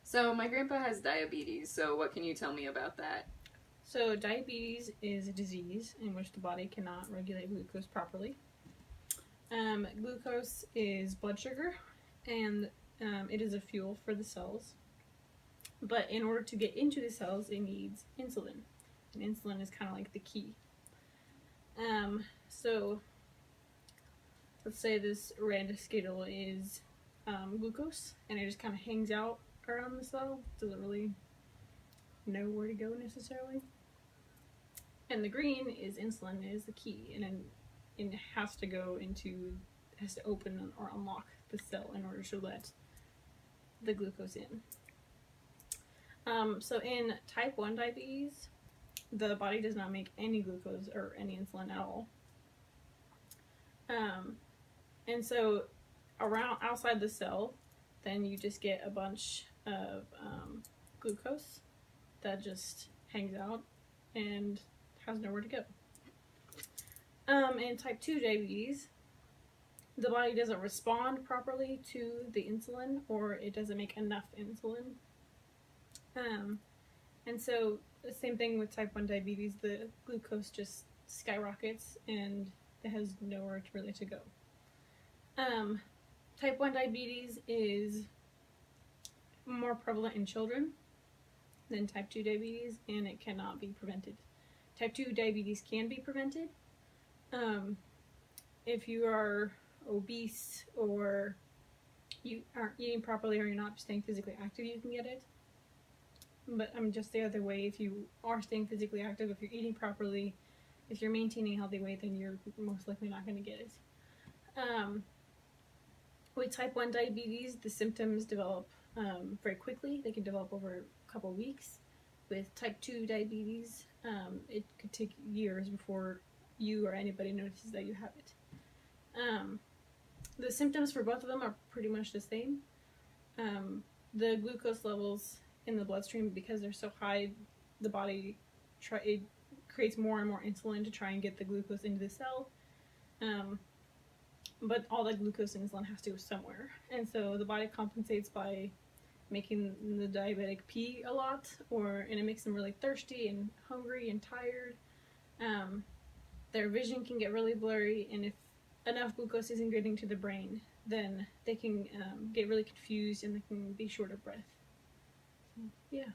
So my grandpa has diabetes, so what can you tell me about that? So diabetes is a disease in which the body cannot regulate glucose properly. Glucose is blood sugar, and it is a fuel for the cells. But in order to get into the cells, it needs insulin. And insulin is kind of like the key. So let's say this red skittle is glucose, and it just kind of hangs out around the cell. Doesn't really know where to go necessarily. And the green is insulin, is the key, and then it has to open or unlock the cell in order to let the glucose in. So in type 1 diabetes, the body does not make any glucose or any insulin at all. And so outside the cell, then you just get a bunch of glucose that just hangs out and has nowhere to go. In type 2 diabetes, the body doesn't respond properly to the insulin, or it doesn't make enough insulin. And so the same thing with type 1 diabetes, the glucose just skyrockets and it has nowhere really to go. Type 1 diabetes is more prevalent in children than type 2 diabetes, and it cannot be prevented. Type 2 diabetes can be prevented. If you are obese or you aren't eating properly or you're not staying physically active, you can get it. But just the other way, if you are staying physically active, if you're eating properly, if you're maintaining a healthy weight, then you're most likely not going to get it. With type 1 diabetes, the symptoms develop very quickly. They can develop over a couple weeks. With type 2 diabetes, it could take years before you or anybody notices that you have it. The symptoms for both of them are pretty much the same. The glucose levels in the bloodstream, because they're so high, the body it creates more and more insulin to try and get the glucose into the cell. But all that glucose and insulin has to go somewhere. And so the body compensates by making the diabetic pee a lot, and it makes them really thirsty and hungry and tired. Their vision can get really blurry, and if enough glucose isn't getting to the brain, then they can get really confused and they can be short of breath. So, yeah.